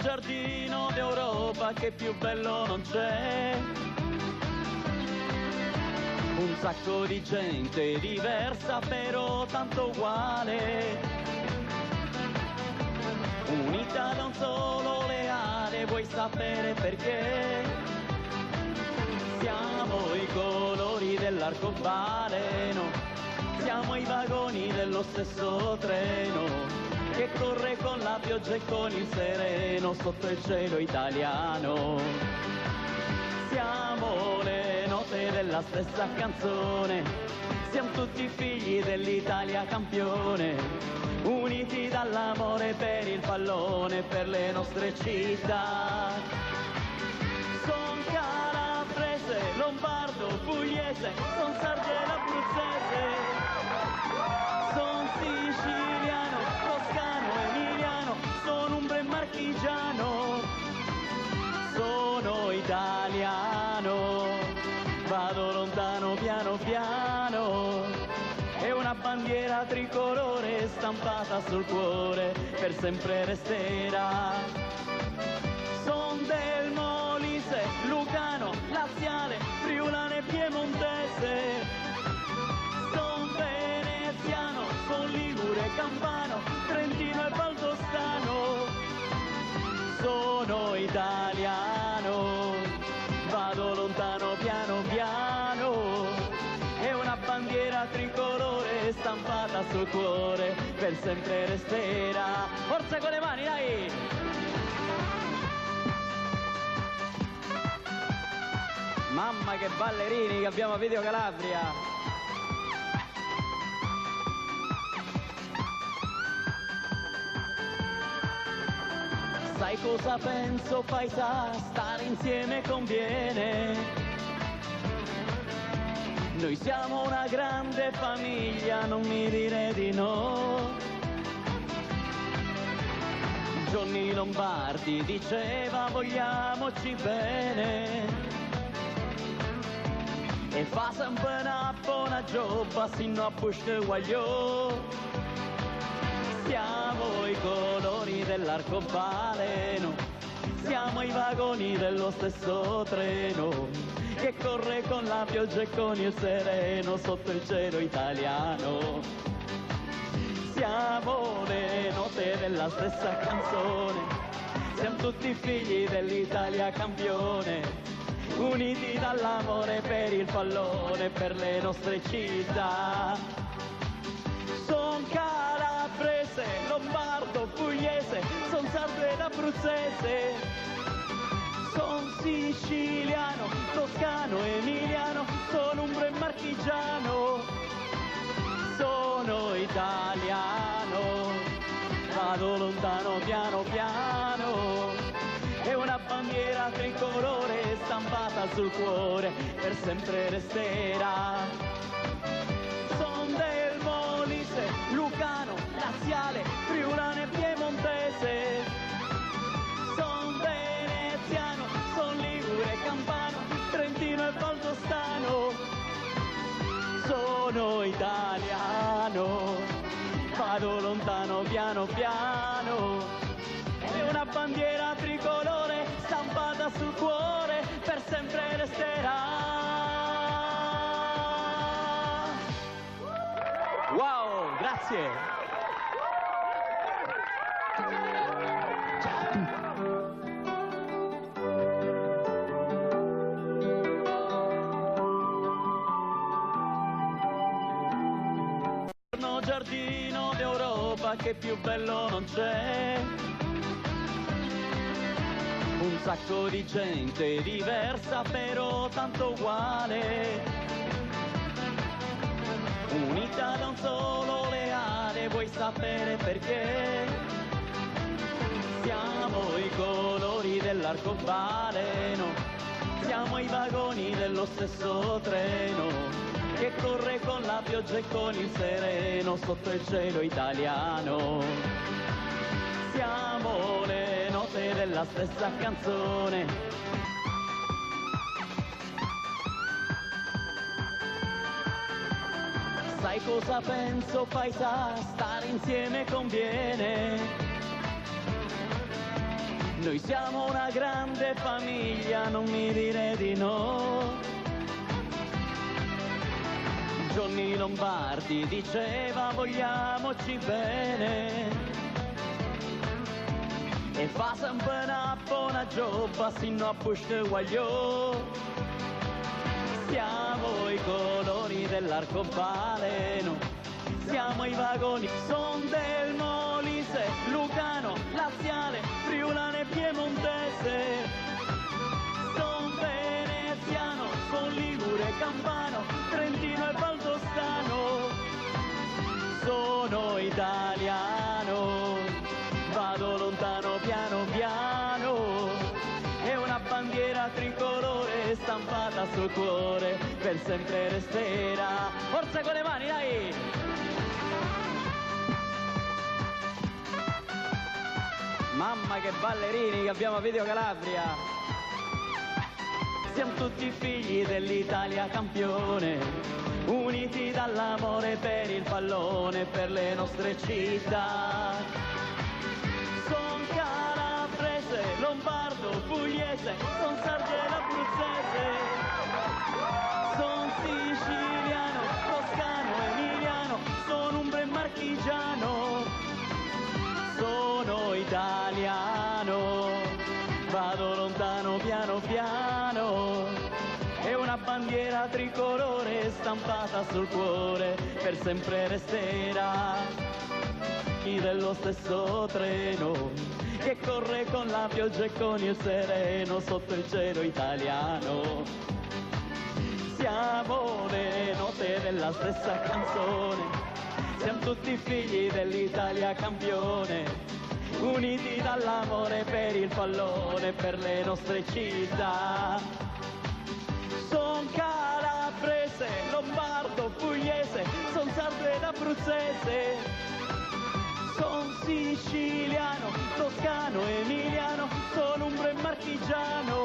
giardino d'Europa che più bello non c'è. Un sacco di gente diversa però tanto uguale, unita da un solo leale, vuoi sapere perché? Siamo i colori dell'arcobaleno, siamo i vagoni dello stesso treno che corre con la pioggia e con il sereno sotto il cielo italiano. Siamo le note della stessa canzone, siamo tutti figli dell'Italia campione, uniti dall'amore per il pallone, per le nostre città. Son calabrese, lombardo, pugliese, son sardo e abruzzese, son siciliano, toscano, emiliano, son umbro e marchigiano, sono italiano, vado lontano piano piano, e una bandiera tricolore stampata sul cuore per sempre resterà. Son del Molise, lucano, laziale, friulano e piemontese, son veneziano, son ligure, campano, trentino e valdostano, sono italiano, vado lontano piano piano, e una bandiera tricolore stampata sul cuore per sempre resterà. Forza con le mani, dai! Mamma che ballerini che abbiamo a Video Calabria! Sai cosa penso, paesa? Stare insieme conviene. Noi siamo una grande famiglia, non mi dire di no. Johnny Lombardi diceva vogliamoci bene, e fa sempre una buona giobba sino a Pushte Guagliò. Siamo i colori dell'arcobaleno, siamo i vagoni dello stesso treno che corre con la pioggia e con il sereno sotto il cielo italiano. Siamo le note della stessa canzone, siamo tutti figli dell'Italia campione, uniti dall'amore per il pallone, per le nostre città. Son calabrese, lombardo, pugliese, son sardo ed abruzzese, son siciliano, toscano, emiliano, son umbro e marchigiano, sono italiano, vado lontano piano piano, e una bandiera tricolore stampata sul cuore per sempre resterà. Son del Molise, lucano, laziale, friulano e piemontese, son veneziano, son ligure, campano, trentino e valdostano, sono italiano, vado lontano piano piano, e una bandiera tricolore stampata sul cuore per sempre resterà. Wow, grazie! Giardino d'Europa che più bello non c'è. Un sacco di gente diversa però tanto uguale, unita da un solo leale, vuoi sapere perché? Siamo i colori dell'arcobaleno, siamo i vagoni dello stesso treno che corre con la pioggia e con il sereno sotto il cielo italiano. Siamo le note della stessa canzone, sai cosa penso, paesa? Stare insieme conviene. Noi siamo una grande famiglia, non mi dire di no. Johnny Lombardi diceva vogliamoci bene e fa sempre una buona giobba sino a Push Guagliò. Siamo i colori dell'arcobaleno, siamo i vagoni, son del Molise, Lucano, Laziale, Friulano e Piemontese. Son veneziano, son ligure, campano, trentino e valdostano. Sono italiano, vado lontano piano piano. È una bandiera tricolore stampata sul cuore, per sempre resterà. Forza con le mani, dai! Mamma che ballerini che abbiamo a Video Calabria! Siamo tutti figli dell'Italia campione, uniti dall'amore per il pallone e per le nostre città. Son calabrese, lombardo, pugliese, son sardo abruzzese, son siciliano, toscano, emiliano, son umbre e marchigiano. Sono italiano, vado lontano piano piano, è una bandiera tricolore stampata sul cuore, per sempre resterà. Chi dello stesso treno che corre con la pioggia e con il sereno sotto il cielo italiano. Siamo le note della stessa canzone, siamo tutti figli dell'Italia campione, uniti dall'amore per il pallone e per le nostre città. Son calabrese, lombardo, pugliese, son sardo ed abruzzese, son siciliano, toscano, emiliano, son umbro e marchigiano.